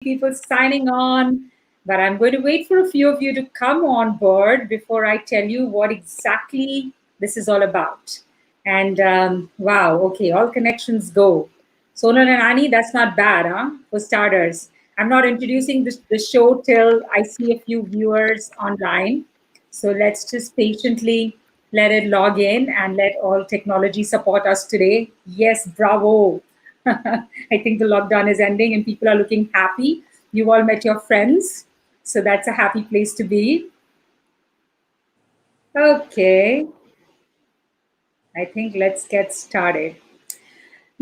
people signing on, but I'm going to wait for a few of you to come on board before I tell you what exactly this is all about. And wow, okay, all connections go. Sonal and Annie, that's not bad, huh? For starters. I'm not introducing the show till I see a few viewers online. So let's just patiently let it log in and let all technology support us today. Yes, bravo. I think the lockdown is ending and people are looking happy. You all met your friends. So that's a happy place to be. Okay, I think let's get started.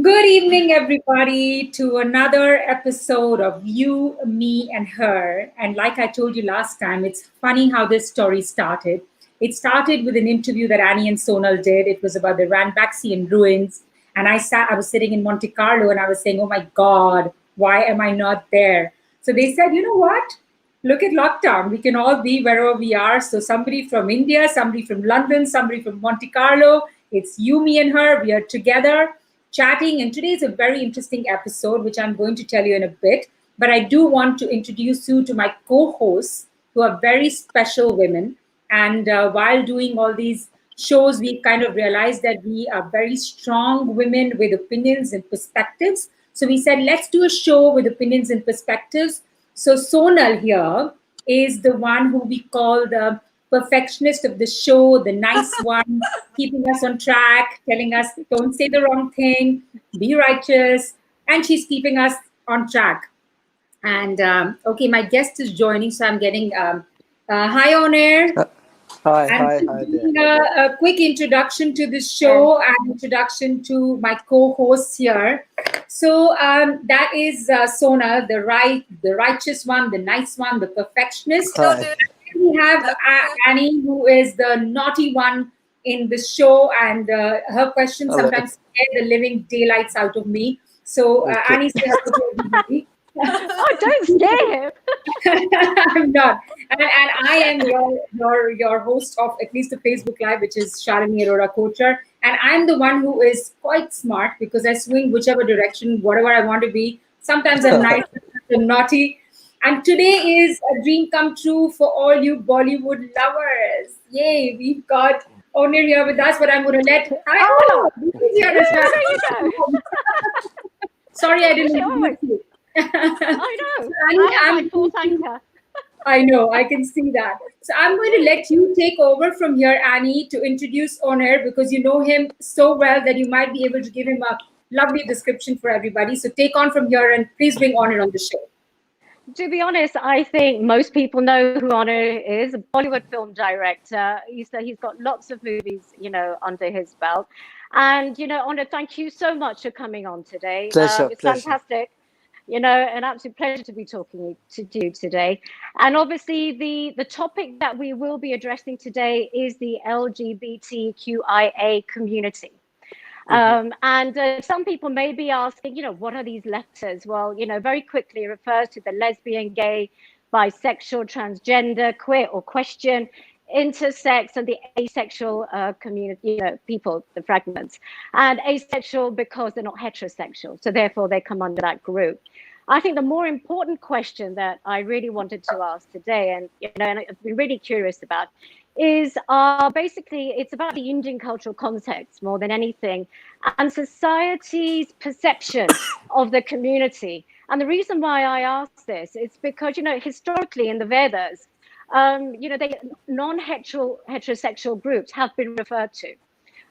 Good evening, everybody, to another episode of You, Me, and Her. And like I told you last time, it's funny how this story started. It started with an interview that Annie and Sonal did. It was about the Ranbaxian ruins. And I was sitting in Monte Carlo and I was saying, oh my God, why am I not there? So they said, you know what? Look at lockdown. We can all be wherever we are. So somebody from India, somebody from London, somebody from Monte Carlo. It's you, me, and her. We are together chatting. And today is a very interesting episode, which I'm going to tell you in a bit. But I do want to introduce you to my co-hosts, who are very special women. And while doing all these shows, we kind of realized that we are very strong women with opinions and perspectives. So we said, let's do a show with opinions and perspectives. So Sonal here is the one who we call the perfectionist of the show, the nice one, keeping us on track, telling us don't say the wrong thing, be righteous, and she's keeping us on track. And okay, my guest is joining, so I'm getting hi Onir. And Hi to there. giving a quick introduction to the show and introduction to my co-hosts here. So that is Sona, the righteous one, the nice one, the perfectionist. Hi. We have Annie, who is the naughty one in the show, and her questions Hello. sometimes scare the living daylights out of me. So Okay. Annie, say hello to everybody. Oh, don't scare him. I'm not. And I am your host of at least the Facebook Live, which is Shalini Arora Kochar. And I'm the one who is quite smart because I swing whichever direction, whatever I want to be. Sometimes I'm nice, sometimes I'm naughty. And today is a dream come true for all you Bollywood lovers. Yay, we've got Onir here with us, but I'm going to let. Hi, oh, this is here as well. There you go. Sorry, I didn't Sure. introduce you. I know. Annie, I have my fourth anchor. I know, I can see that. So I'm going to let you take over from here, Annie, to introduce Onir because you know him so well that you might be able to give him a lovely description for everybody. So take on from here and please bring Onir on the show. To be honest, I think most people know who Onir is, a Bollywood film director. He's got lots of movies, under his belt. And, Onir, thank you so much for coming on today. Pleasure. It's fantastic. An absolute pleasure to be talking to you today. And obviously, the topic that we will be addressing today is the LGBTQIA community. And some people may be asking, what are these letters? Well, very quickly it refers to the lesbian, gay, bisexual, transgender, queer or question, intersex, and the asexual community, people, the fragments. And asexual because they're not heterosexual. So therefore they come under that group. I think the more important question that I really wanted to ask today, and I've been really curious about, is basically it's about the Indian cultural context more than anything, and society's perception of the community. And the reason why I ask this is because historically in the Vedas, they non-heterosexual groups have been referred to.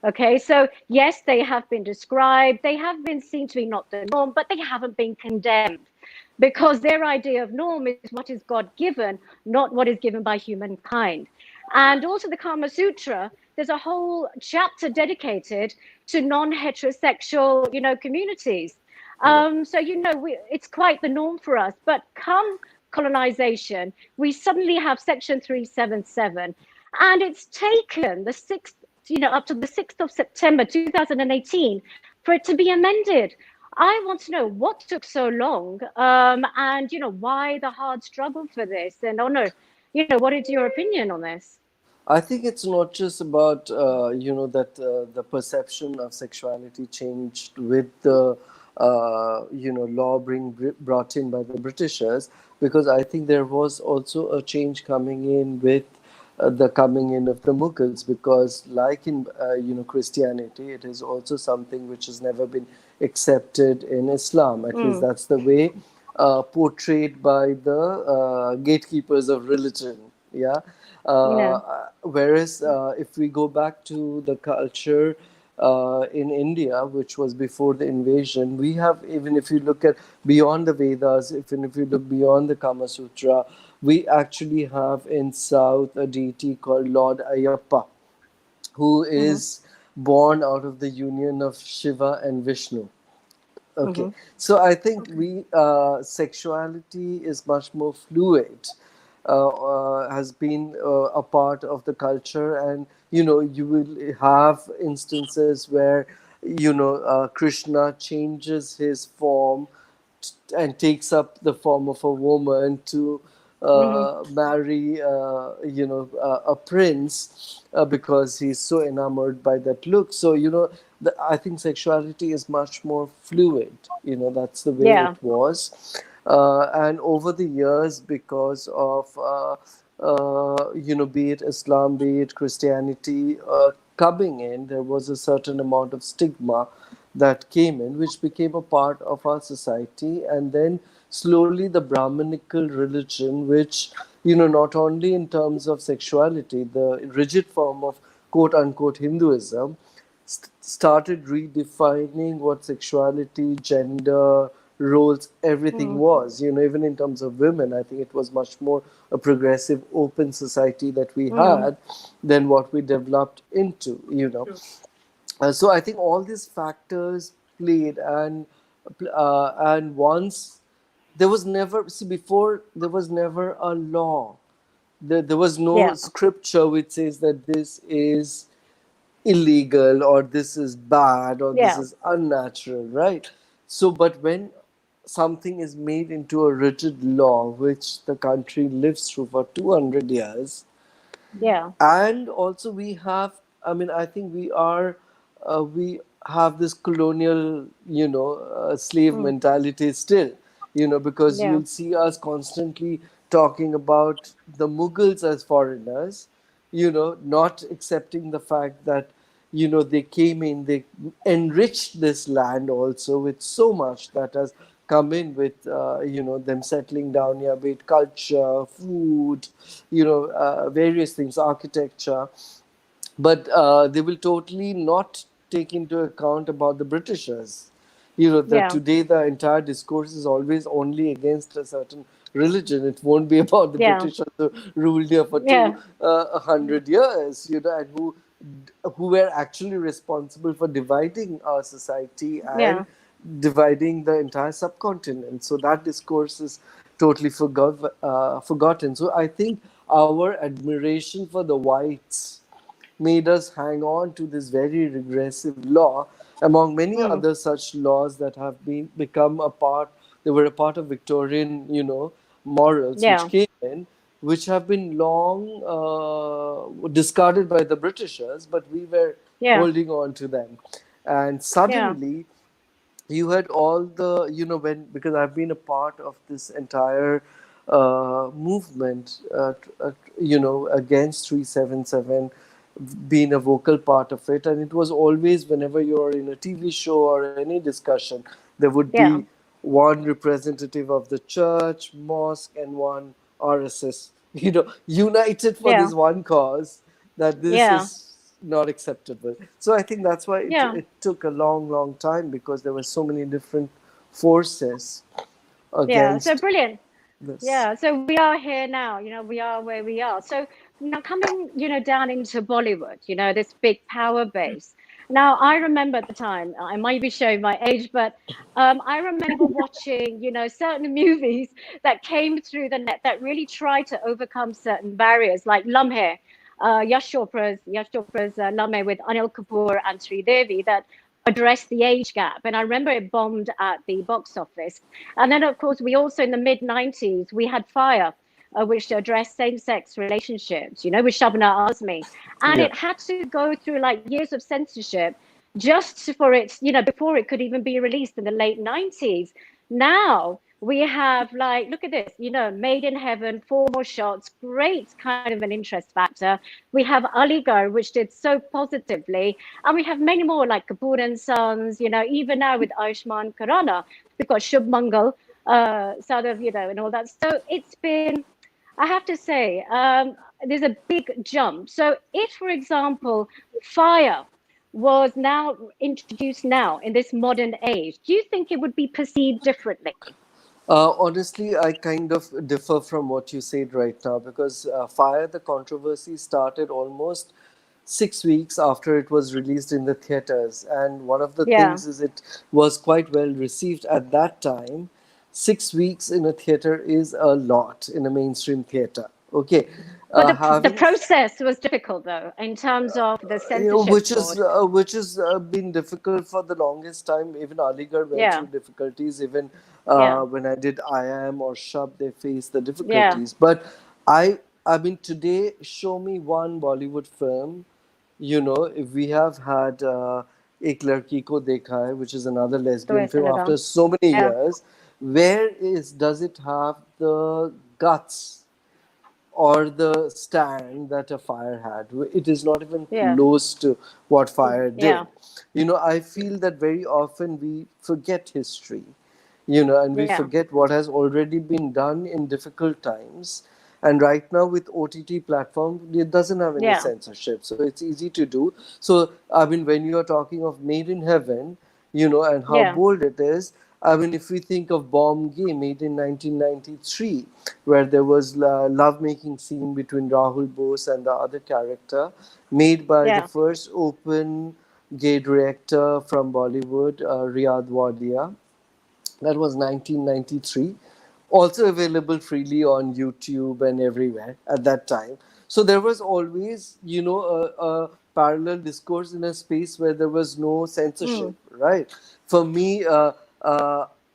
Okay, so yes, they have been described, they have been seen to be not the norm, but they haven't been condemned because their idea of norm is what is God-given, not what is given by humankind. And also the Kama Sutra, there's a whole chapter dedicated to non-heterosexual, communities. So, it's quite the norm for us. But come colonization, we suddenly have Section 377, and it's taken the 6th, up to the 6th of September 2018 for it to be amended. I want to know what took so long, and why the hard struggle for this. And Onir, what is your opinion on this? I think it's not just about that the perception of sexuality changed with the law brought in by the Britishers, because I think there was also a change coming in with the coming in of the Mughals, because like in Christianity, it is also something which has never been accepted in Islam. At least Mm. that's the way portrayed by the gatekeepers of religion. Yeah. Yeah. Whereas if we go back to the culture in India, which was before the invasion, we have, even if you look at beyond the Vedas, even if you look beyond the Kama Sutra, we actually have in South a deity called Lord Ayappa, who Mm-hmm. is born out of the union of Shiva and Vishnu. Okay, Mm-hmm. so I think we sexuality is much more fluid, has been a part of the culture, and you will have instances where Krishna changes his form and takes up the form of a woman to Mm-hmm. marry, a prince, because he's so enamored by that look. So I think sexuality is much more fluid. That's the way it Yeah. was, and over the years, because of be it Islam, be it Christianity coming in, there was a certain amount of stigma that came in, which became a part of our society. And then slowly the Brahminical religion, which, not only in terms of sexuality, the rigid form of quote unquote Hinduism, started redefining what sexuality, gender, roles, everything Mm. was. Even in terms of women, I think it was much more a progressive, open society that we Mm. had than what we developed into. So I think all these factors played, and once there was never, see, before there was never a law. There was no Yeah. scripture which says that this is illegal or this is bad or this Yeah. is unnatural, right? So, but when something is made into a rigid law, which the country lives through for 200 years, Yeah. and also we have, I mean, I think we have this colonial, slave Mm. mentality still, because Yeah. you'll see us constantly talking about the Mughals as foreigners, not accepting the fact that they came in, they enriched this land also with so much that has come in with them settling down here, be it culture, food, various things, architecture, but they will totally not take into account about the Britishers. That Yeah. today the entire discourse is always only against a certain religion. It won't be about the Yeah. Britishers who ruled here for Yeah. 100 years, and who were actually responsible for dividing our society and Yeah. dividing the entire subcontinent. So that discourse is totally forgotten. So I think our admiration for the whites made us hang on to this very regressive law, among many Mm. other such laws that have become a part. They were a part of Victorian, morals which Yeah. came in, which have been long discarded by the Britishers, but we were Yeah. holding on to them. And Yeah. suddenly, you had all the, when, because I've been a part of this entire movement, against 377, being a vocal part of it. And it was always, whenever you're in a TV show or any discussion, there would Yeah. be one representative of the church, mosque, and one RSS, united for Yeah. this one cause, that this Yeah. is not acceptable. So I think that's why Yeah. it took a long, long time, because there were so many different forces Yeah. So against brilliant. this. Yeah, so we are here now, we are where we are. So now coming, down into Bollywood, this big power base. Now, I remember at the time, I might be showing my age, but I remember watching, certain movies that came through the net that really tried to overcome certain barriers, like Lamhe, Yash Chopra's Lamhe with Anil Kapoor and Sri Devi, that addressed the age gap. And I remember it bombed at the box office. And then, of course, we also in the mid 90s, we had Fire, which addressed same sex relationships, with Shabana Azmi. And Yeah. it had to go through like years of censorship just for its, before it could even be released in the late 90s. Now we have, like, look at this, Made in Heaven, four more shots, great kind of an interest factor. We have Aligarh, which did so positively, and we have many more like Kapoor and Sons, even now with Ayushmann Khurrana, we've got Shubh Mangal, sort of, and all that. So it's been, I have to say, there's a big jump. So if, for example, Fire was now introduced now in this modern age, do you think it would be perceived differently? Honestly, I kind of differ from what you said right now because Fire the Controversy started almost 6 weeks after it was released in the theaters. And one of the Yeah. things is it was quite well received at that time. 6 weeks in a theater is a lot in a mainstream theater. Okay. But the Having process was difficult, though, in terms of the censorship board. which is been difficult for the longest time. Even Aligarh went Yeah. through difficulties. Even Yeah. when I did I Am or Shab, they faced the Yeah. difficulties. But I mean, today, show me one Bollywood film. If we have had Ek Ladki Ko Dekha Hai, which is another So lesbian it's film another. after so many Yeah. years, where does it have the guts or the stand that a Fire had? It is not even Yeah. close to what Fire Yeah. did. I feel that very often we forget history, and we Yeah. forget what has already been done in difficult times. And right now with OTT platform, it doesn't have any Yeah. censorship, so it's easy to do. So I mean, when you are talking of Made in Heaven, and how Yeah. bold it is. I mean, if we think of Bomb Gay, made in 1993, where there was a love-making scene between Rahul Bose and the other character, made by the Yeah. first open gay director from Bollywood, Riyadh Wadia. That was 1993. Also available freely on YouTube and everywhere at that time. So there was always, a parallel discourse in a space where there was no censorship, Mm. right? For me, uh,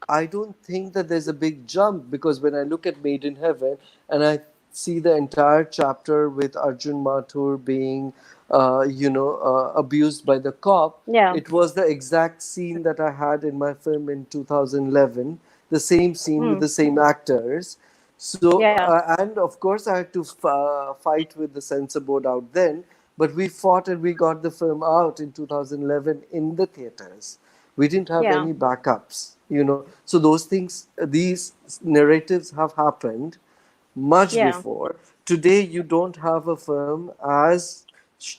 I don't think that there's a big jump because when I look at Made in Heaven and I see the entire chapter with Arjun Mathur being, abused by the cop, Yeah. it was the exact scene that I had in my film in 2011, the same scene with Mm. the same actors. So, Yeah. and of course, I had to fight with the censor board out then, but we fought and we got the film out in 2011 in the theaters. We didn't have Yeah. any backups, So, those things, these narratives have happened much Yeah. before. Today, you don't have a film as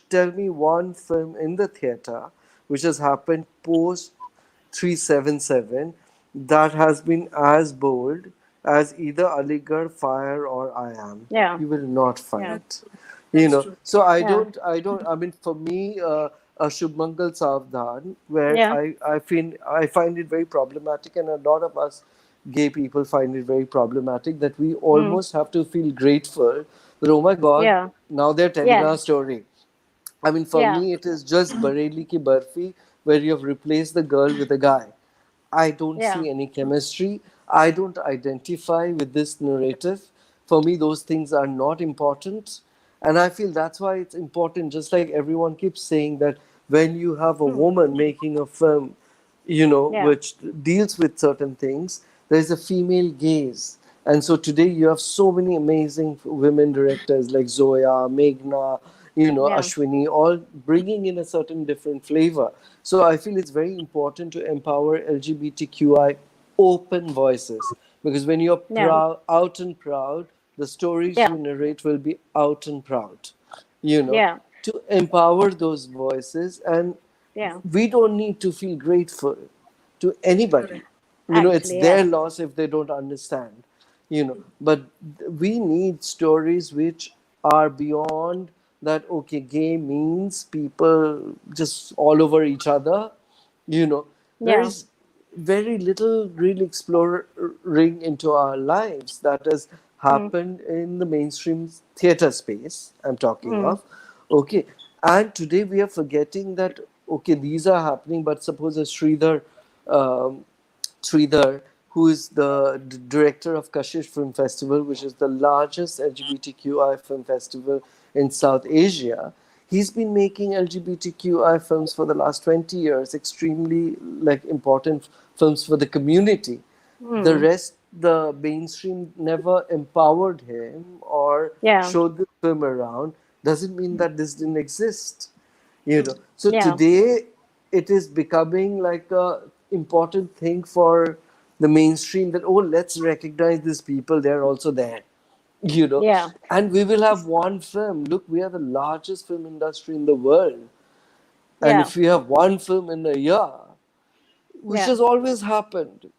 tell me one film in the theater which has happened post 377 that has been as bold as either Aligarh, Fire, or I Am. Yeah. You will not Yeah. find. That's true. You That's know, true. so Yeah. I mean, for me, Shubmangal Savdhan, where Yeah. I find it very problematic, and a lot of us gay people find it very problematic that we Mm. almost have to feel grateful that, oh my God, Yeah. now they're telling Yeah. our story. I mean, for Yeah. me, it is just Bareli Ki Barfi, where you have replaced the girl with a guy. I don't Yeah. see any chemistry. I don't identify with this narrative. For me, those things are not important. And I feel that's why it's important, just like everyone keeps saying that when you have a Mm. woman making a film, Yeah. which deals with certain things, there's a female gaze. And so today you have so many amazing women directors like Zoya, Meghna, Yeah. Ashwini, all bringing in a certain different flavor. So I feel it's very important to empower LGBTQI open voices because when you're Yeah. proud, out and proud, the stories Yeah. you narrate will be out and proud. You know, Yeah. to empower those voices, and Yeah. we don't need to feel grateful to anybody. Correct. It's Actually, their yeah. loss if they don't understand. But we need stories which are beyond that. Okay, gay means people just all over each other. you know there Yeah. is very little really exploring into our lives that has Mm. happened in the mainstream theater space I'm talking Mm. of. Okay, and today we are forgetting that, okay, these are happening, but suppose a um, Sridhar, who is the director of Kashish Film Festival, which is the largest LGBTQI film festival in South Asia. He's been making LGBTQI films for the last 20 years, extremely like important films for the community. The Mm. rest, the mainstream never empowered him or Yeah. showed the film around. Doesn't mean that this didn't exist, True. So Yeah. today it is becoming like a important thing for the mainstream that, oh, let's recognize these people, they're also there, you know. Yeah. And we will have one film. Look, we are the largest film industry in the world. And Yeah. if we have one film in a year, which Yeah. has always happened.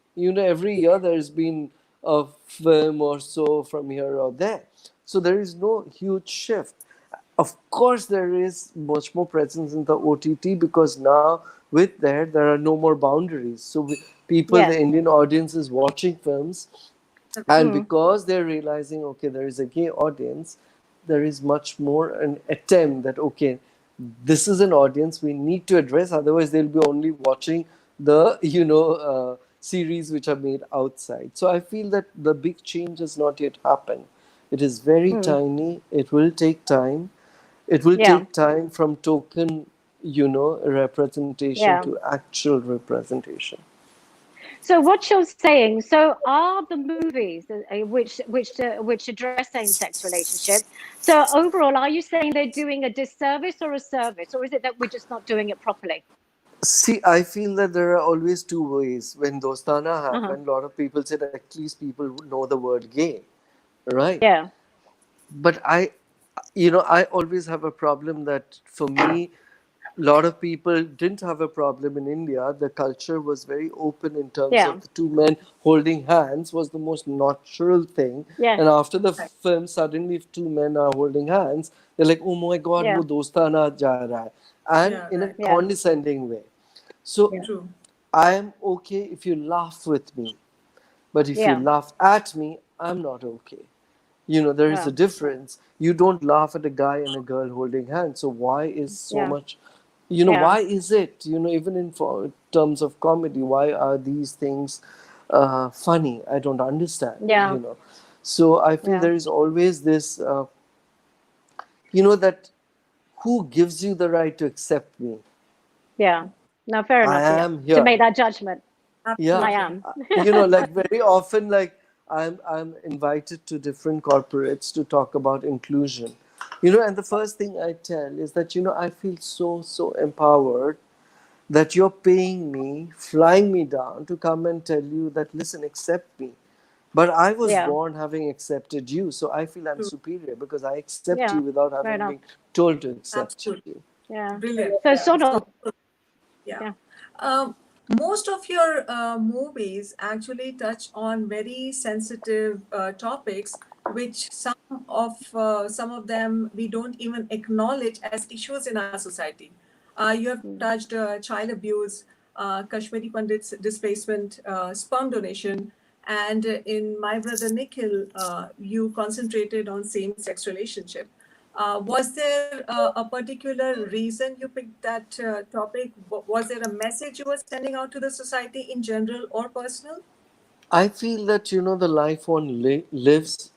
Every year there's been a film or so from here or there. So there is no huge shift. Of course, there is much more presence in the OTT because now with there are no more boundaries. So people, the Yes. Indian audience is watching films, and Mm. because they're realizing, okay, there is a gay audience, there is much more an attempt that, okay, this is an audience we need to address, otherwise they'll be only watching the series which are made outside. So I feel that the big change has not yet happened. It is very Mm. tiny. It will take time. It will Yeah. take time from token, representation Yeah. to actual representation. So what you're saying, so are the movies which address same-sex relationships, so overall, are you saying they're doing a disservice or a service, or is it that we're just not doing it properly? See, I feel that there are always two ways. When Dostana Uh-huh. happened, a lot of people said at least people would know the word gay, right? Yeah. But I always have a problem that for me, a lot of people didn't have a problem in India. The culture was very open in terms Yeah. of the two men holding hands was the most natural thing. Yeah. And after the film, suddenly if two men are holding hands, they're like, oh my God, Yeah. wo dostana ja raha hai. And Yeah, in a right. Yeah. condescending way. So True. I am okay if you laugh with me, but if you Yeah. laugh at me, I'm not okay. There is Yeah. a difference. You don't laugh at a guy and a girl holding hands. So why is so Yeah. much, Yeah. why is it, even in terms of comedy, why are these things funny? I don't understand, Yeah. So I feel Yeah. there is always this, that who gives you the right to accept me? Yeah. No, fair I enough. Yeah. am To make here. that judgment. Yeah. I Absolutely. am. Like very often, like I'm invited to different corporates to talk about inclusion, and the first thing I tell is that, I feel so empowered that you're paying me, flying me down to come and tell you that, listen, accept me. But I was Yeah. born having accepted you, so I feel I'm True. superior because I accept you Yeah. without Fair having enough. been told to accept Absolutely. you. Yeah. Brilliant. So Yeah. sort So, of. yeah. Yeah. Um, most of your movies actually touch on very sensitive topics, which some of them we don't even acknowledge as issues in our society. You have Mm. touched child abuse, Kashmiri Pandit's displacement, sperm donation, and in My Brother Nikhil, you concentrated on same-sex relationship. Was there a particular reason you picked that topic? Was there a message you were sending out to the society in general or personal? I feel that, the life one lives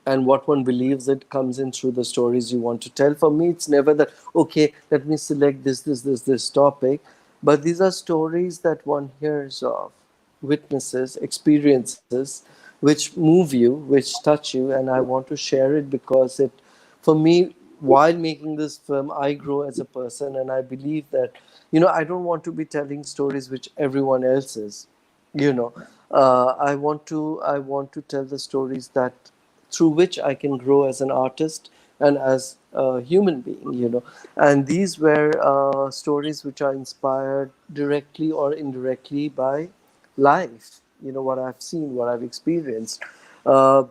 and what one believes it comes in through the stories you want to tell. For me, it's never that, okay, let me select this topic. But these are stories that one hears of, witnesses, experiences, which move you, which touch you. And I want to share it because for me, while making this film, I grow as a person. And I believe that, I don't want to be telling stories which everyone else is you know I want to tell the stories that through which I can grow as an artist and as a human being, and these were stories which are inspired directly or indirectly by life, what I've seen, what I've experienced. uh,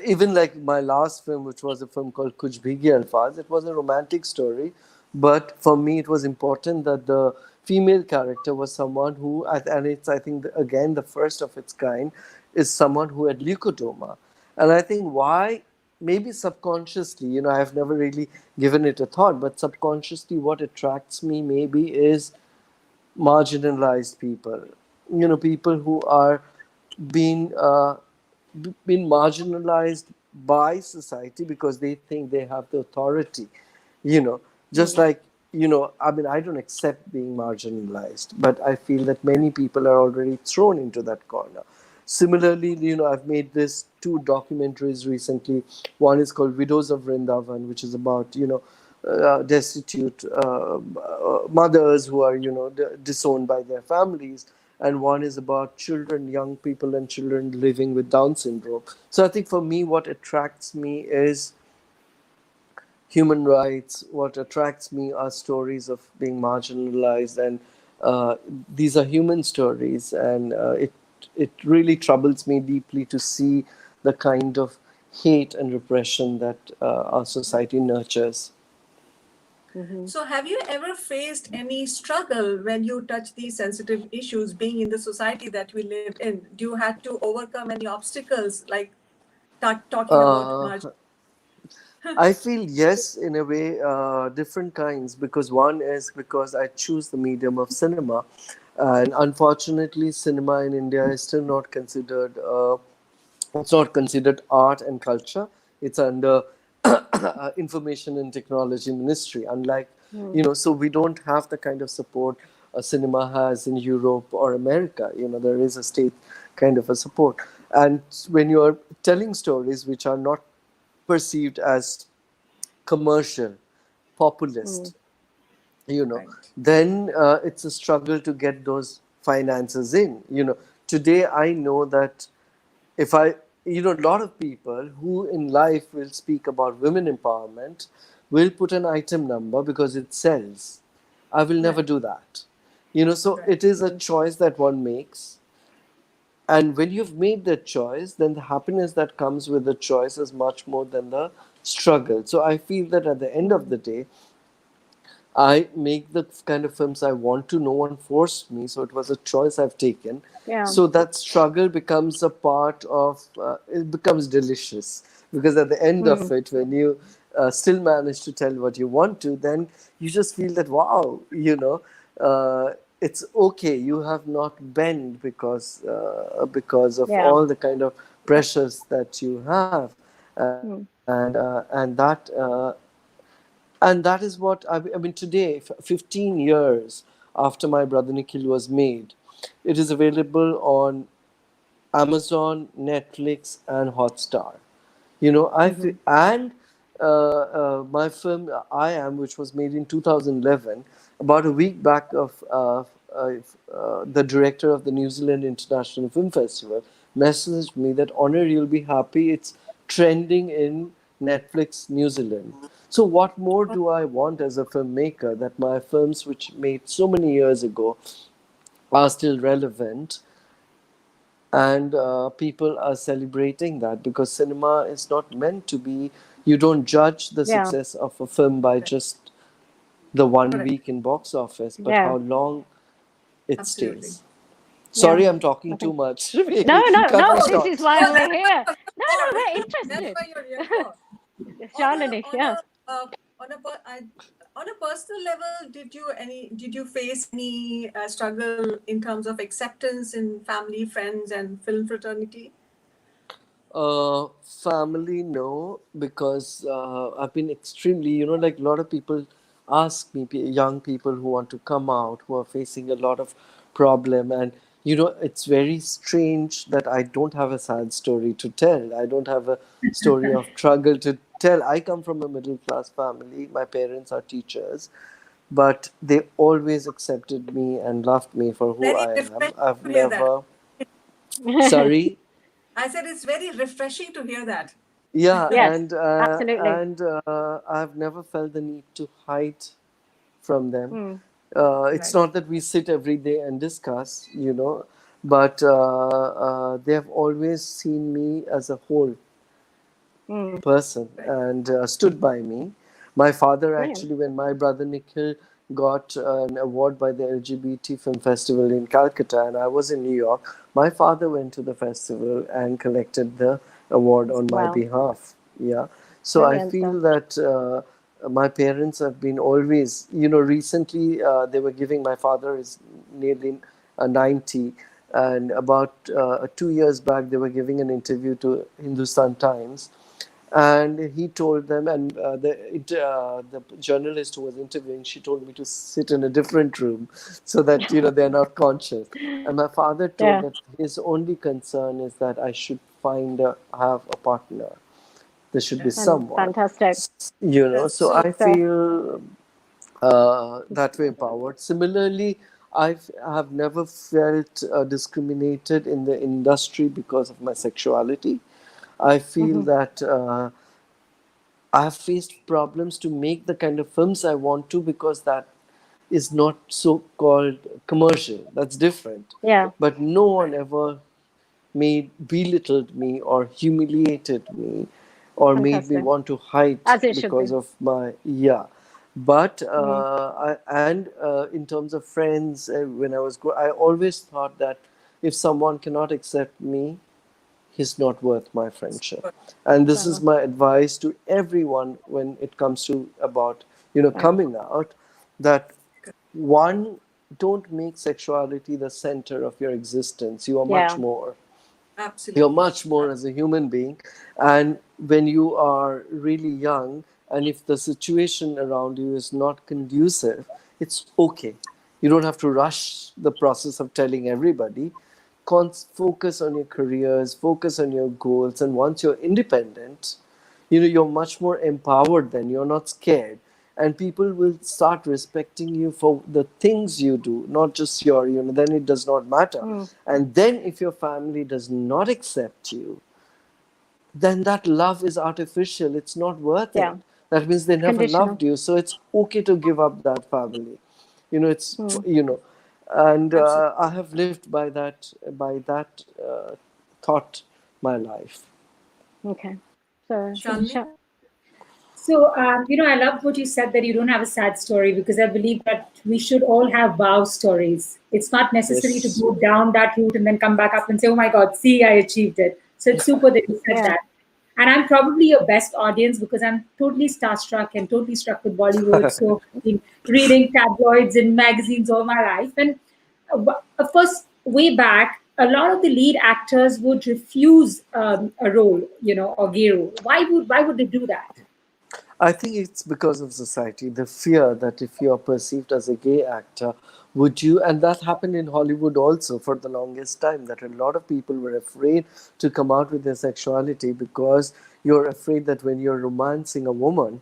Even like my last film, which was a film called Kuch Bhigi Alfaz, it was a romantic story, but for me it was important that the female character was someone who, and it's, I think, again the first of its kind, is someone who had leukodoma. And I think why, maybe subconsciously, I have never really given it a thought, but subconsciously what attracts me maybe is marginalized people, people who are being been marginalized by society because they think they have the authority, you know Just like, I mean, I don't accept being marginalized, but I feel that many people are already thrown into that corner. Similarly, I've made this two documentaries recently. One is called Widows of Vrindavan, which is about, destitute mothers who are, disowned by their families. And one is about children, young people and children living with Down syndrome. So I think for me, what attracts me is human rights. What attracts me are stories of being marginalized, and uh, these are human stories, and it really troubles me deeply to see the kind of hate and repression that our society nurtures. Hmm. So, have you ever faced any struggle when you touch these sensitive issues, being in the society that we live in? Do you had to overcome any obstacles, like talking about Uh, margin? I feel yes, in a way, different kinds, because one is because I choose the medium of cinema, and unfortunately, cinema in India is still not considered. It's not considered art and culture. It's under information and technology ministry. Unlike, Mm. so we don't have the kind of support a cinema has in Europe or America. There is a state kind of a support, and when you are telling stories which are not perceived as commercial, Mm. populist, Right. then it's a struggle to get those finances in. Today I know that if I, a lot of people who in life will speak about women empowerment will put an item number because it sells. I will never Right. do that. So Right. it is a choice that one makes. And when you've made that choice, then the happiness that comes with the choice is much more than the struggle. So I feel that at the end of Mm. the day, I make the kind of films I want to. No one forced me, so it was a choice I've taken. Yeah. So that struggle becomes a part of. It becomes delicious because at the end of Mm. it, when you still manage to tell what you want to, then you just feel that wow, it's okay. You have not bent because of Yeah. all the kind of pressures that you have, Mm. and that is what I mean today, 15 years after my brother Nikhil was made, it is available on Amazon, Netflix, and Hotstar. Hmm. And my film I Am, which was made in 2011, about a week back of the director of the New Zealand International Film Festival messaged me that Honor, you'll be happy. It's trending in Netflix New Zealand. So what more do I want as a filmmaker that my films, which made so many years ago, are still relevant, and people are celebrating that, because cinema is not meant to be, you don't judge the Yeah. success of a film by just the one Correct. week in box office, but Yeah. how long it Absolutely. stays. Yeah. Sorry, I'm I talking too think. much. No, Maybe no, cut me no. Oh, This is short. why well, we're here. No, no, for. we're That's interested. why you're here for. On a Shalini, on yeah. a on a on a personal level, did you face any struggle in terms of acceptance in family, friends, and film fraternity? Family, no, because I've been extremely, like a lot of people ask me, young people who want to come out, who are facing a lot of problem, and it's very strange that I don't have a sad story to tell. I don't have a story of struggle to tell. I come from a middle class family. My parents are teachers, but they always accepted me and loved me for who Very I am. refreshing I've to hear that. never, sorry. I said it's very refreshing to hear that. Yeah, Yes, absolutely. and I've never felt the need to hide from them. Mm. It's Right. not that we sit every day and discuss, but they have always seen me as a whole Mm. person Right. and stood by me. My father, Brilliant. actually, when my brother Nikhil got an award by the LGBT Film Festival in Calcutta, and I was in New York, my father went to the festival and collected the award on my Wow. behalf. Yeah. So I Brilliant stuff. feel that my parents have been always, recently they were giving, my father is nearly 90. And about 2 years back, they were giving an interview to Hindustan Times, And he told them, and the journalist who was interviewing, she told me to sit in a different room so that they're not conscious. And my father told Yeah. that his only concern is that I should have a partner. There should be Yes. And someone, fantastic. So Yes. I So, feel that way empowered. Similarly, I have never felt discriminated in the industry because of my sexuality. I feel mhm. that I have faced problems to make the kind of films I want to, because that is not so called commercial. That's different. Yeah, But no one Right. ever made belittled me or humiliated me or made me fantastic. want to hide As it should because be. of my, yeah. But Mm, in terms of friends, when I always thought that if someone cannot accept me, he's not worth my friendship. But And fair this is enough. my advice to everyone when it comes to about Yeah. coming out, that one, don't make sexuality the center of your existence. You are much Yeah. more. You're absolutely. much more as a human being. And when you are really young, and if the situation around you is not conducive, it's okay. You don't have to rush the process of telling everybody. Focus on your careers, focus on your goals, and once you're independent, you're much more empowered, then you're not scared, and people will start respecting you for the things you do, not just then it does not matter. Mm, And then if your family does not accept you, then that love is artificial. It's not worth yeah. it. That means they never Conditional. loved you. So it's okay to give up that family. It's, Mm, and Absolutely. I have lived by that thought my life. okay. So, Shalini? So, I loved what you said that you don't have a sad story, because I believe that we should all have wow stories. It's not necessary to Yes. go down that route and then come back up and say, oh my God, see, I achieved it. So it's super that you said yeah. that. And I'm probably your best audience because I'm totally starstruck and totally struck with Bollywood. So I've been reading tabloids and magazines all my life. And of course, way back, a lot of the lead actors would refuse a role, or gay role. Why would they do that? I think it's because of society, the fear that if you are perceived as a gay actor, would you, and that happened in Hollywood also for the longest time, that a lot of people were afraid to come out with their sexuality because you're afraid that when you're romancing a woman,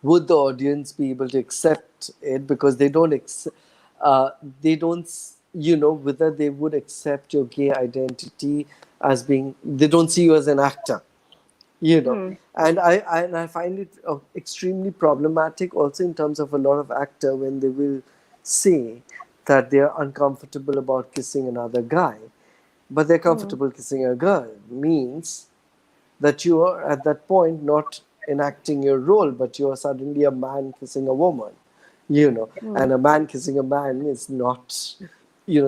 would the audience be able to accept it, because uh, they don't, whether they would accept your gay identity as being, they don't see you as an actor, Mm, and I find it extremely problematic also in terms of a lot of actor when they will say that they are uncomfortable about kissing another guy, but they're mm, comfortable kissing a girl, means that you are at that point not enacting your role, but you are suddenly a man kissing a woman, mm, and a man kissing a man is not,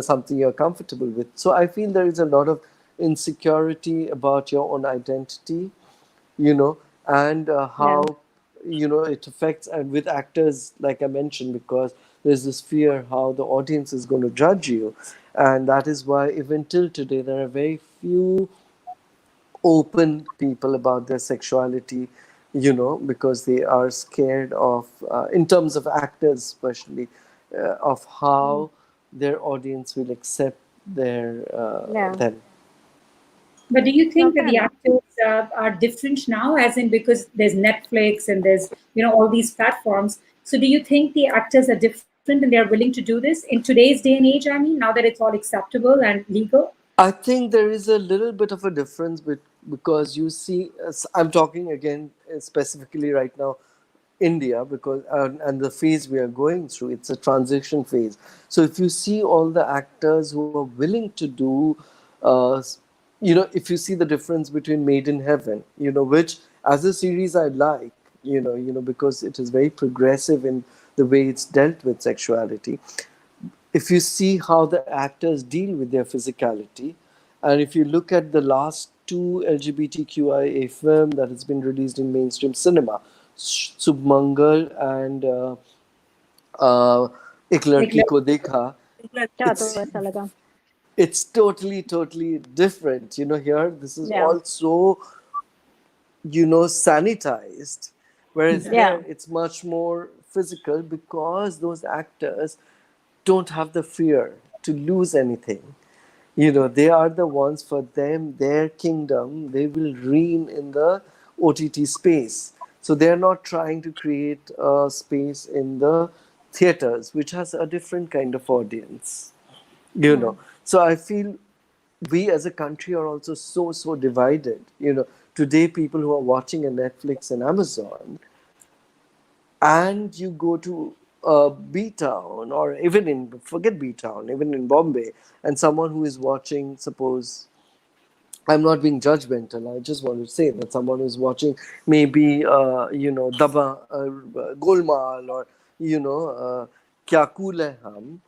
something you're comfortable with. So I feel there is a lot of insecurity about your own identity, and yeah. how, it affects, and with actors, like I mentioned, because there's this fear how the audience is going to judge you. And that is why even till today there are very few open people about their sexuality, because they are scared of, in terms of actors especially, of Mm, how their audience will accept yeah. them. But do you No, think that fair the enough. actors are different now, as in because there's Netflix and there's all these platforms? So do you think the actors are different and they're willing to do this in today's day and age? I mean, now that it's all acceptable and legal. I think there is a little bit of a difference because you see, I'm talking again specifically right now, India, because and the phase we are going through, it's a transition phase. So if you see all the actors who are willing to do, if you see the difference between Made in Heaven, which as a series I like, because it is very progressive in the way it's dealt with sexuality. If you see how the actors deal with their physicality, and if you look at the last two LGBTQIA film that has been released in mainstream cinema, Submangal and uh, Ek Like, Ladki Ko Dekha, क्या तो it's ऐसा लगा. it's totally different. Here, this is Yeah. all so sanitized, whereas Yeah. Yeah. here it's much more physical because those actors don't have the fear to lose anything. They are the ones, for them, their kingdom, they will reign in the OTT space. So they're not trying to create a space in the theaters, which has a different kind of audience. So I feel we as a country are also so divided. Today people who are watching a Netflix and Amazon, and you go to B Town, or even in, forget B Town, even in Bombay, and someone who is watching, suppose, I'm not being judgmental, I just want to say that someone who's watching maybe Daba, Golmaal, or Kya Cool Hai Hum,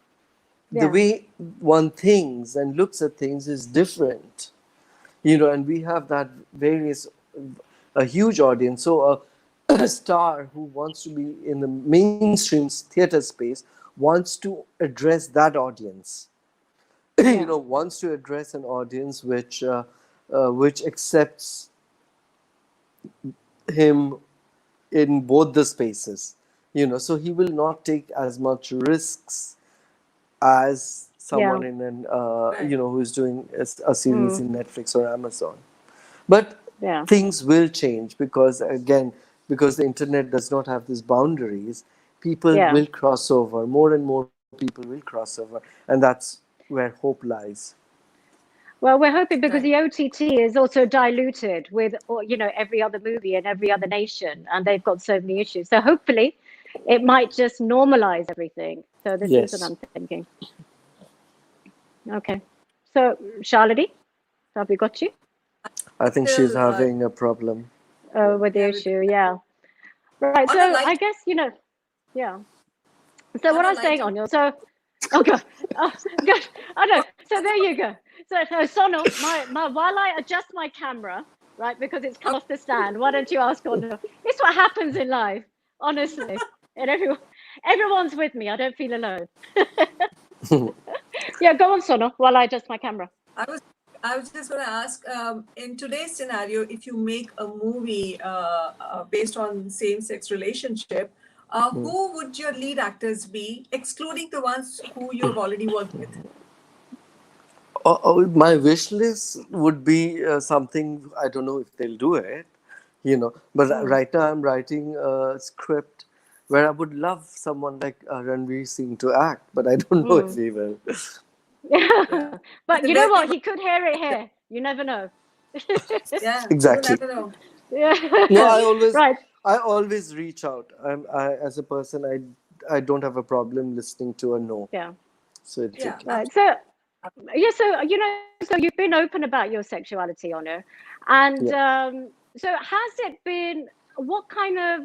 the Yeah. way one thinks and looks at things is different. And we have that various, a huge audience. So a star who wants to be in the mainstream theater space wants to address that audience. Yeah. Wants to address an audience which accepts him in both the spaces. So he will not take as much risks as Yeah. someone in an Right. who is doing a series Mm. in Netflix or Amazon. But Yeah. things will change because, again, because the internet does not have these boundaries, people Yeah. will cross over. More and more people will cross over, and that's where hope lies. Well, we're hoping because Right. the OTT is also diluted with, every other movie in every other nation, and they've got so many issues. So hopefully, it might just normalize everything. So this is what Yes, I'm thinking. Okay. So, Charlotte, have we got you I think she's Still, having a problem. with the yeah, with issue? Yeah. Right. on a So I light guess, yeah. So on what a I was saying, lighter. Onil, oh God, oh God, I know. So there you go. So Sonal, while I adjust my camera, right, because it's come off the stand, why don't you ask Onil? It's what happens in life, honestly. And everyone's with me. I don't feel alone. Yeah, go on, Sonal, while I adjust my camera. I was I was just going to ask, in today's scenario, if you make a movie based on same-sex relationship, who would your lead actors be, excluding the ones who you have already worked with? My wish list would be something, I don't know if they'll do it, but Mm. right now I'm writing a script where I would love someone like Ranveer Singh to act, but I don't know if Mm. he will. Yeah, he's But a you know very what? good. He could hear it here. You never know. Yeah, you Exactly. never know. No, Yeah. Right. I always reach out. As a person, I don't have a problem listening to a no, Yeah. so it's Yeah, okay. Right. So yeah, so you've been open about your sexuality, Honor, and Yeah. so has it been what kind of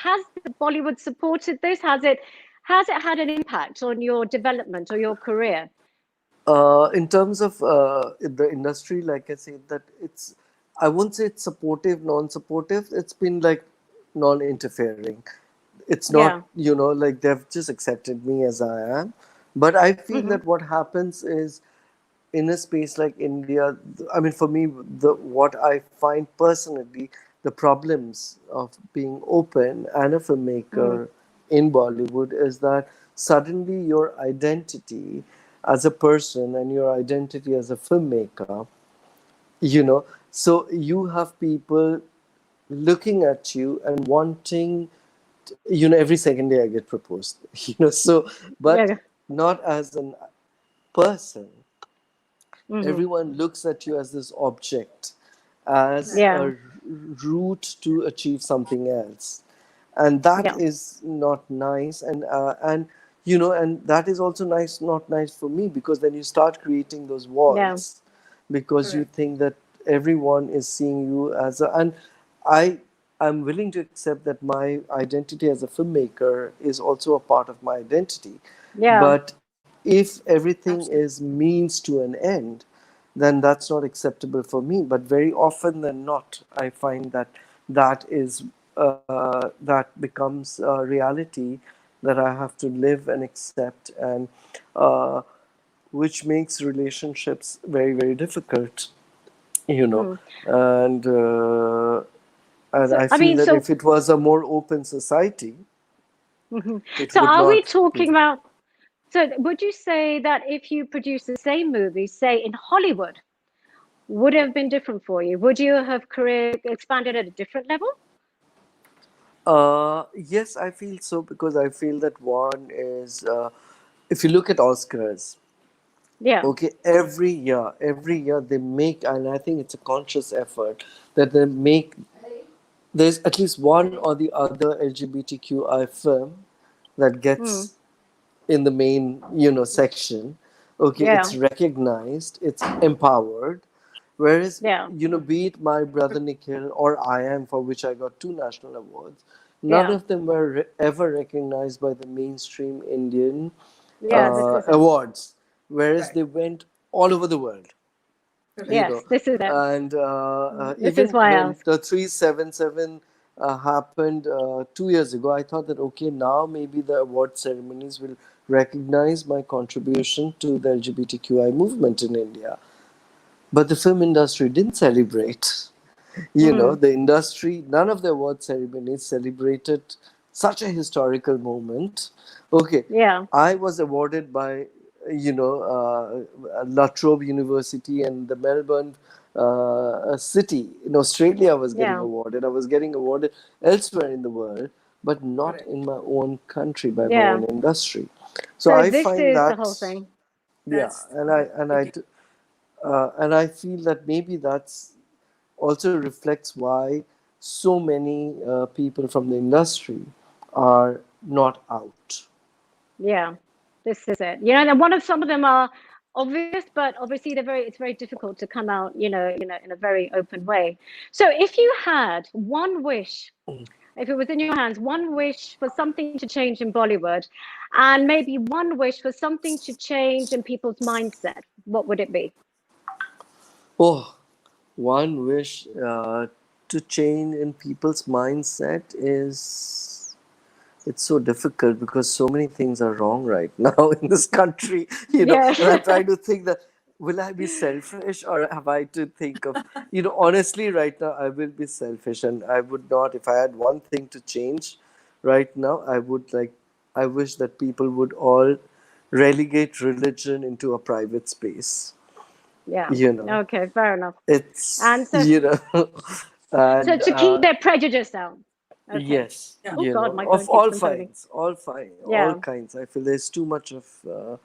has the Bollywood supported this? Has it had an impact on your development or your career? In terms of the industry, like I said, that I won't say it's supportive, non-supportive. It's been like non-interfering. It's not, Yeah. like they've just accepted me as I am. But I feel Hmm. that what happens is, in a space like India, I mean, for me, what I find personally, the problems of being open and a Mm. filmmaker in Bollywood is that suddenly your identity as a person and your identity as a filmmaker, so you have people looking at you and wanting, every second day I get proposed, so, but Yeah. not as a person. Hmm. Everyone looks at you as this object, as right. Yeah. a route to achieve something else, and that Yeah. is not nice. And and that is also not nice for me, because then you start creating those Yeah. walls, because you Correct. think that everyone is seeing you as a, and I I'm willing to accept that my identity as a filmmaker is also a part of my identity. Yeah. But if everything is Absolutely. means to an end, then that's not acceptable for me. But very often than not, I find that that becomes a reality that I have to live and accept, and uh, which makes relationships very, very difficult. you know, Mm. and So, I I feel mean, that so if it was a more open society, mhm. it So would are we not talking be. about? So would you say that if you produce the same movie, say in Hollywood, would it have been different for you? Would you have career expanded at a different level? Yes, I feel so because I feel that one is, if you look at Oscars, Yeah, okay, every year they make, and I think it's a conscious effort that they make. There's at least one or the other LGBTQI film that mm. gets in the main, section. Okay, it's Yeah, recognized, it's empowered. Whereas, yeah, be it My Brother Nikhil or I Am, for which I got two national awards, none yeah, of them were ever recognized by the mainstream Indian yeah. This is it. awards, whereas Right. they went all over the world. you Correct. know Yes, this is it. and This is even why I when ask. the 377 happened 2 years ago, I thought that okay, now maybe the award ceremonies will recognize my contribution to the LGBTQI movement in India, but the film industry didn't celebrate. Mm. The industry, none of the award ceremonies celebrated such a historical moment. Okay, Yeah, I was awarded by, La Trobe University and the Melbourne city in Australia. I was getting yeah, awarded. I was getting awarded elsewhere in the world, but not Correct. in my own country by my yeah. own industry. So So I this find is the that, whole thing. yeah, That's and I feel that maybe that's also reflects why so many people from the industry are not out. Yeah, this is it. And one of some of them are obvious, but obviously it's very difficult to come out, in a very open way. So if you had one wish, if it was in your hands, one wish for something to change in Bollywood, and maybe one wish for something to change in people's mindset, what would it be? Oh, one wish to change in people's mindset is, it's so difficult because so many things are wrong right now in this country, Yeah. and I'm trying to think that will I be selfish or have I to think of, honestly, right now I will be selfish, and I would not, if I had one thing to change right now, I would like, I wish that people would all relegate religion into a private space. Yeah. You know, Okay, fair enough. And it's, so, so and to keep their prejudice down. Okay. yes, yeah. Oh God, my of phone keeps all composing. kinds, all Yeah, kinds. I feel there's too much of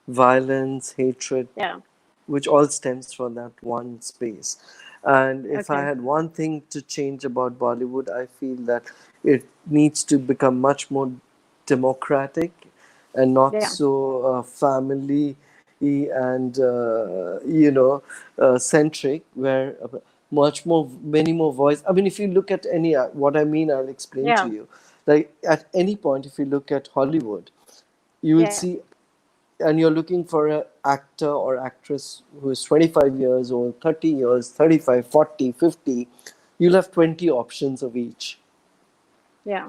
violence, hatred, yeah. which all stems from that one space. And if I Okay. had one thing to change about Bollywood, I feel that it needs to become much more democratic and not Yeah. so family and centric, where much more, many more voice. I mean, if you look at any, what I mean, I'll explain to Yeah. you. Like at any point, if you look at Hollywood, you will Yeah. see, and you're looking for an actor or actress who is 25 years old, 30 years, 35, 40, 50, you'll have 20 options of each. Yeah.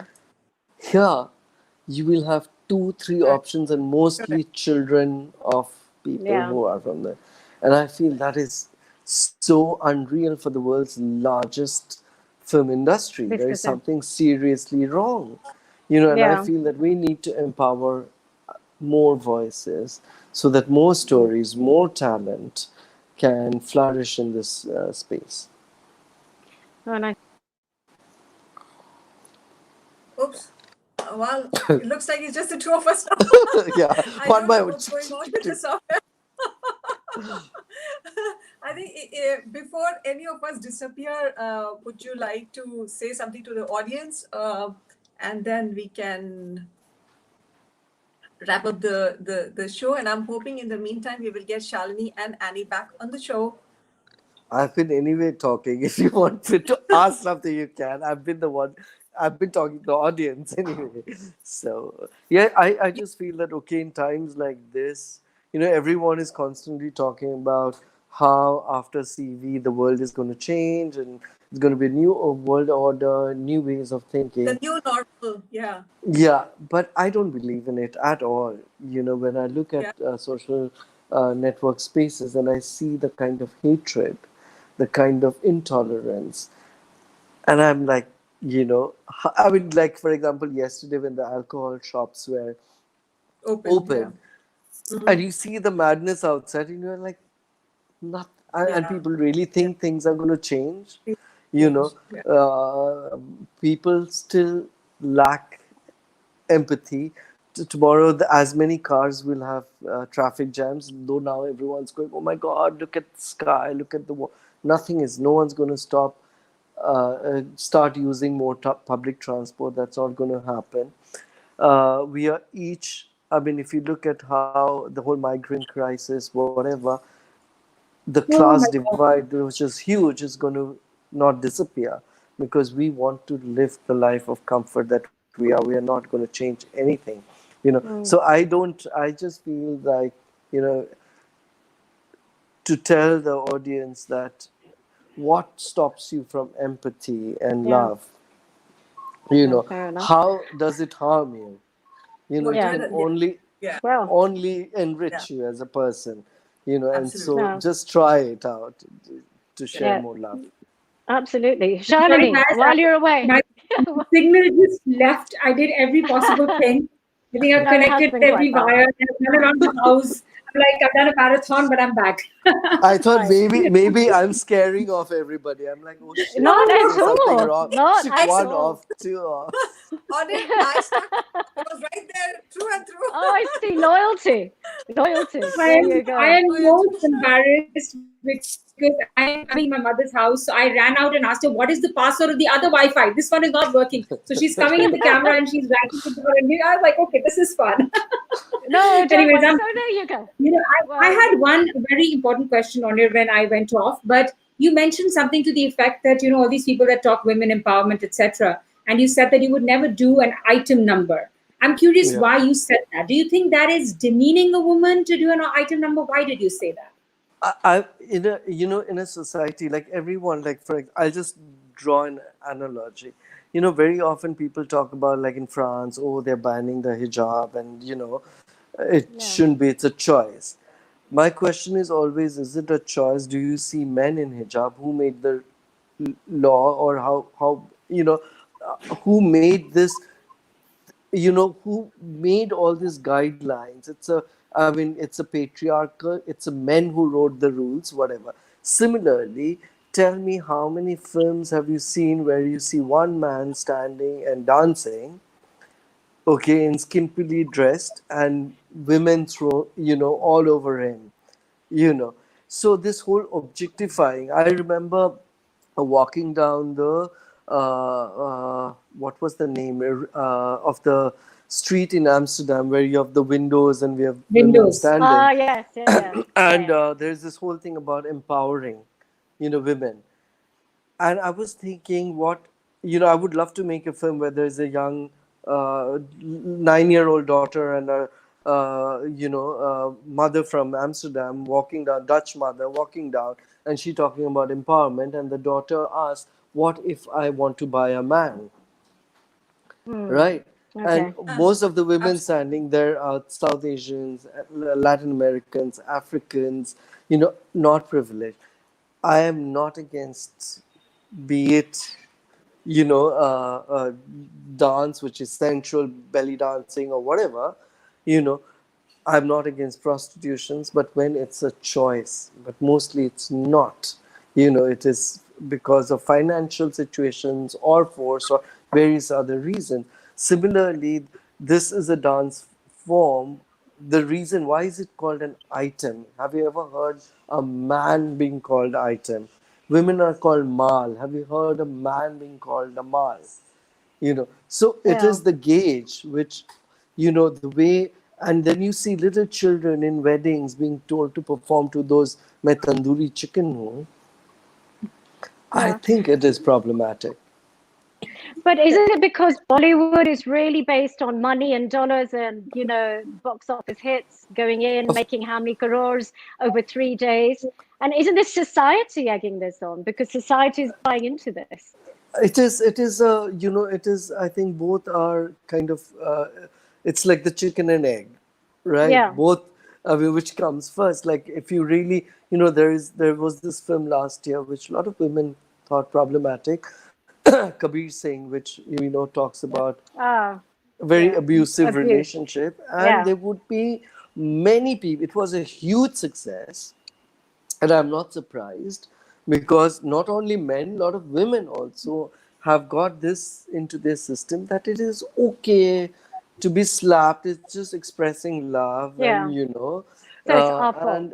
Here, you will have two, three Correct. options, and Correct. mostly children of people Yeah. who are from there. And I feel that is so unreal for the world's largest film industry. This There is is it. something seriously wrong. And I Yeah. feel that we need to empower more voices so that more stories, more talent can flourish in this space. Oh, nice. Oops. Well, it looks like it's just the two of us now. Yeah, I one don't by know one. what's going on with the software. I think before any of us disappear, would you like to say something to the audience? And then we can wrap up the show. And I'm hoping in the meantime, we will get Shalini and Annie back on the show. I've been anyway talking. If you want me to ask something, you can. I've been the one. I've been talking to the audience anyway. So yeah, I just feel that okay, in times like this, everyone is constantly talking about how after CV the world is going to change and it's going to be a new world order, new ways of The thinking. new normal. Yeah. Yeah, but I don't believe in it at all. When I look at Yeah. social network spaces and I see the kind of hatred the kind of intolerance. And I'm like, I mean, like, for example, yesterday when the alcohol shops were Open, yeah. open, and you see the madness outside, and you're like, not, and Yeah. people really Yeah. think things are going to change. You know, Change. Yeah. people still lack empathy. Tomorrow, as many cars will have traffic jams. Though now everyone's going, oh my God, look at the sky, look at the wall. Nothing is. No one's going to start using more public transport. That's not going to happen. We are each. I mean, if you look at how the whole migrant crisis, whatever, the Oh class my God. divide, which is huge, is going to not disappear because we want to live the life of comfort that we are. We are not going to change anything, So Mm. I just feel like, you know, to tell the audience that what stops you from empathy and Yeah. love, Yeah. Fair enough. how does it harm you? It What Yeah. can were the, yeah, Well. only yeah, enrich you as a person, and so absolutely. No. just try it out to Yeah. share Yeah. more love. Absolutely. Sorry, Shalini, guys. while you're My away, signal just left. I did every possible thing. I think I've no, it has connected been every quite bad. wire. I've run around the house. I'm like, I've done a marathon, but I'm back. I thought Right. maybe I'm scaring off everybody. I'm like, oh shit, No, Not did I no, say at something all. wrong? Not Shit, at one Excellent. all. off, two off. Onir, I stuck. I was right there through and through. Oh, I see. Loyalty. Loyalty. I There am you I go. am Oh, yeah, most true. embarrassed because I am coming in my mother's house. So I ran out and asked her, what is the password of the other Wi-Fi? This one is not working. So she's coming in the camera and she's writing it down. And I was like, okay, this is fun. No, don't Anyways, worry. So there you go. I Well, had one very important question on it when I went off, but you mentioned something to the effect that, all these people that talk women empowerment, etc. And you said that you would never do an item number. I'm curious Yeah. why you said that. Do you think that is demeaning a woman to do an item number? Why did you say that? I in a society like everyone, like I'll just draw an analogy. Very often people talk about, like, in France, oh, they're banning the hijab, and it yeah. shouldn't be. It's a choice. My question is always, is it a choice? Do you see men in hijab? Who made the law? Or how who made this? Who made all these guidelines? It's a patriarchal, it's a men who wrote the rules, whatever. Similarly, tell me, how many films have you seen where you see one man standing and dancing, okay, and skimpily dressed, and women throw, all over him, you know so this whole objectifying. I remember walking down the what was the name of the street in Amsterdam, where you have the windows and we have women Windows. standing, Ah, yes. Yeah, yeah. and Yeah. there's this whole thing about empowering, women. And I was thinking, I would love to make a film where there's a young 9-year-old daughter and a mother from Amsterdam walking down, Dutch mother walking down, and she talking about empowerment, and the daughter asks, "What if I want to buy a man?" Hmm. Right? And Okay. most of the women Absolutely. standing there are South Asians, Latin Americans, Africans, not privileged. I am not against, be it dance, which is sensual belly dancing or whatever. you know I'm not against prostitutions, but when it's a choice, but mostly it's not. It is because of financial situations or force or various other reasons. Similarly, this is a dance form. The reason why is it called an item? Have you ever heard a man being called item? Women are called mal. Have you heard a man being called a mal? So it Yeah. is the gauge which, the way. And then you see little children in weddings being told to perform to those "मैं tandoori chicken हूँ." I Yeah. think it is problematic. But isn't it because Bollywood is really based on money and dollars and, box office hits going in, Of making how many crores over 3 days? And isn't this society egging this on? Because society is buying into this. it is I think both are kind of it's like the chicken and egg, right? Yeah. Both, I mean, which comes first? Like, if you really there was this film last year which a lot of women thought problematic, Kabir Singh, which talks about Ah, very yeah. abusive Abuse. relationship, and Yeah. there would be many people. It was a huge success, and I'm not surprised, because not only men, a lot of women also have got this into their system, that it is okay to be slapped. It's just expressing love, and Yeah. So it's our fault. and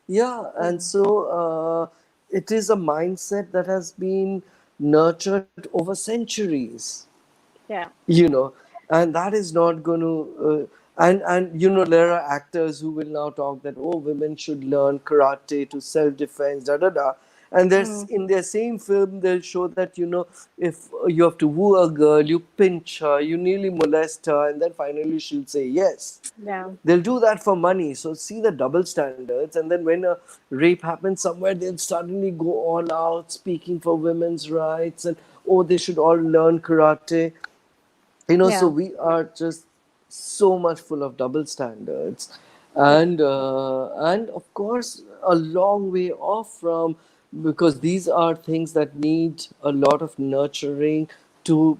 yeah, and Mm. so it is a mindset that has been nurtured over centuries, Yeah. you know and that is not going to and there are actors who will now talk that, oh, women should learn karate to self defense, da da da. And there's, Mm. in their same film, they'll show that, if you have to woo a girl, you pinch her, you nearly molest her, and then finally she'll say yes. Yeah. They'll do that for money. So see the double standards. And then when a rape happens somewhere, they'll suddenly go all out speaking for women's rights, and, oh, they should all learn karate. So Yeah. we are just so much full of double standards, Yeah. and of course a long way off from, because these are things that need a lot of nurturing to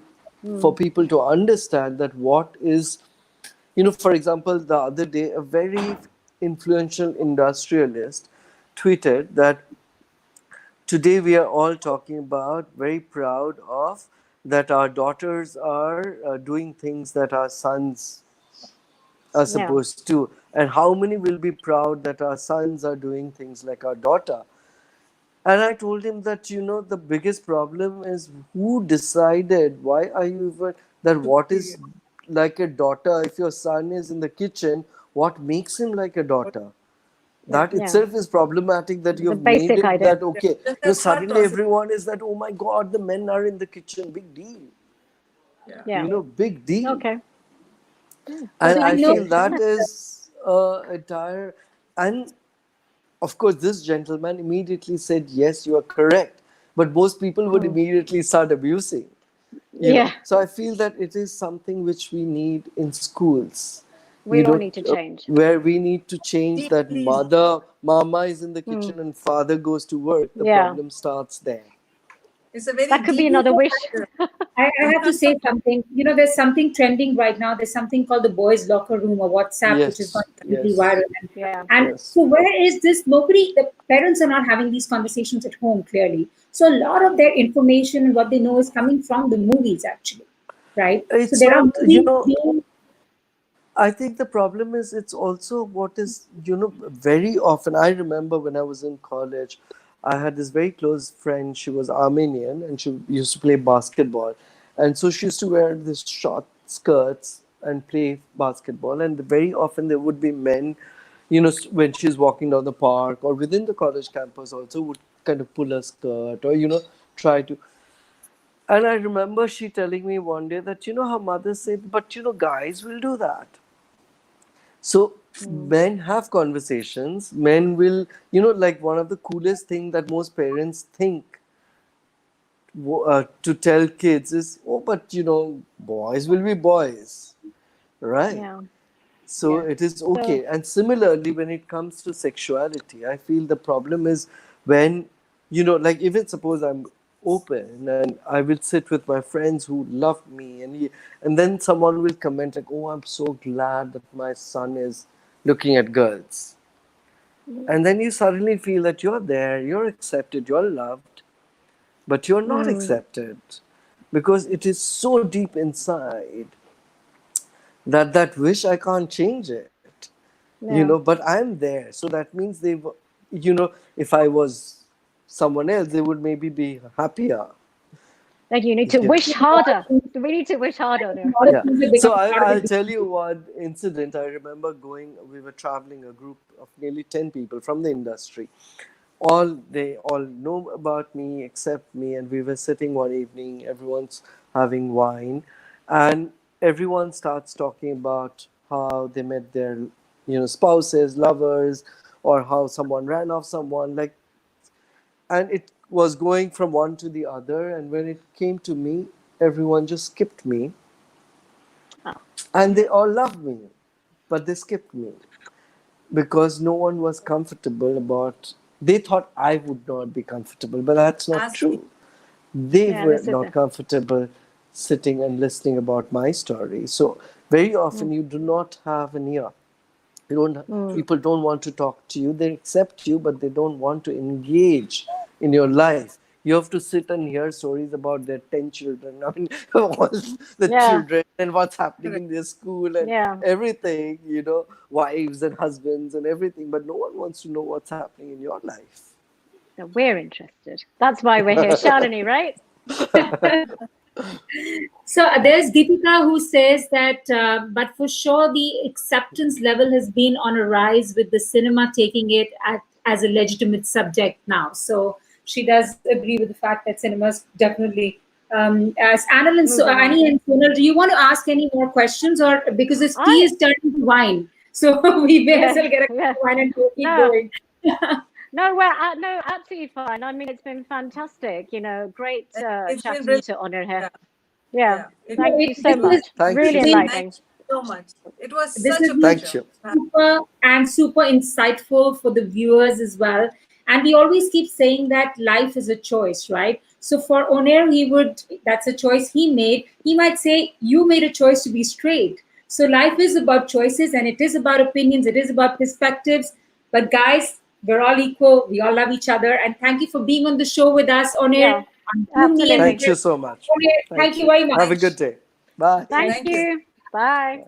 for Mm. people to understand that what is, for example, the other day a very influential industrialist tweeted that today we are all talking about, very proud of, that our daughters are doing things that our sons are Yeah. supposed to, and how many will be proud that our sons are doing things like our daughter. And I told him that, the biggest problem is, who decided, why are you even, that what is like a daughter? If your son is in the kitchen, what makes him like a daughter? Yeah. That Yeah. itself is problematic, that The you've made basic it idea. that, okay, That's thought suddenly process. everyone is that, oh my god, the men are in the kitchen, big deal, Yeah. Yeah. big deal. Okay. Mm. And I I know. feel that Association. is entire. And of course this gentleman immediately said, yes, you are correct, but most people would Mm. immediately start abusing. Yeah. So I feel that it is something which we need in schools, We all need to uh, change. where we need to change that, Please. mama is in the Mm. kitchen and father goes to work. The Yeah. problem starts there. It's a very That could be deep. another wish. I have to say something. There's something trending right now. There's something called the boys' locker room or WhatsApp, which has gone Yes, completely yes, viral. Yeah. And yes. so, where is this? Nobody, the parents are not having these conversations at home, clearly. So, a lot of their information and what they know is coming from the movies, actually, right? So, It's there are not, movies being. I think the problem is, it's also what is, very often. I remember when I was in college, I had this very close friend. She was Armenian and she used to play basketball. And so she used to wear these short skirts and play basketball. And very often there would be men, when she's walking down the park or within the college campus, also would kind of pull her skirt or, try to. And I remember she telling me one day that, her mother said, but, guys will do that. So Mm. men have conversations. Men will, like one of the coolest thing that most parents think to tell kids is, oh, but boys will be boys, right? Yeah. So Yeah. it is So, okay. And similarly, when it comes to sexuality, I feel the problem is when, like, even suppose I'm open and I will sit with my friends who love me, and then someone will comment like, oh, I'm so glad that my son is looking at girls. mm. And then you suddenly feel that you're there, you're accepted, you're loved, but you're not Mm. accepted because it is so deep inside that wish I can't change it. Yeah. But I'm there, so that means if I was someone else, they would maybe be happier. Like you need to Yeah. wish harder. We need to wish harder A there. lot of Yeah. things have So become part of I'll the. tell you one incident. I remember we were traveling, a group of nearly 10 people from the industry. They all know about me except me, and we were sitting one evening, everyone's having wine, and everyone starts talking about how they met their, spouses, lovers, or how someone ran off someone, like, and it was going from one to the other, and when it came to me, everyone just skipped me, Oh. and they all loved me, but they skipped me because no one was comfortable about, they thought I would not be comfortable, but that's not As we true. They Yeah, were this is not comfortable sitting and listening about my story. So very often you do not have an ear. You don't, people don't want to talk to you. They accept you, but they don't want to engage in your life. You have to sit and hear stories about their 10 children. I mean, all the Yeah, children and what's happening correct. in their school and yeah. everything, wives and husbands and everything. But no one wants to know what's happening in your life. So we're interested. That's why we're here. Shalini, right? So there's Deepika who says that, but for sure the acceptance level has been on a rise with the cinema taking it as a legitimate subject now. So she does agree with the fact that cinemas definitely. As Anil and Moving on. Annie and Sonal, do you want to ask any more questions, or because this tea I is turning to wine, so we may as yeah, well get a cup yeah. of wine and keep No, going. no, we're no, absolutely fine. I mean, it's been fantastic. Great It's been chatting brilliant. to Honor here. Yeah, Yeah, yeah. It, thank you so This Thank is much. thank you Really so been much. thank enlightening. you so much. It was This such has a been Thank pleasure. you. super and super insightful for the viewers as well. And we always keep saying that life is a choice, right? So for Onir, that's a choice he made. He might say, you made a choice to be straight. So life is about choices and it is about opinions, it is about perspectives. But guys, we're all equal. We all love each other. And thank you for being on the show with us, Onir. Yeah, On You, Me, and absolutely. Thank Her. you so much. Onir, thank Thank you you. very Have a much. good day. Bye. Thank Thank you. you. Bye.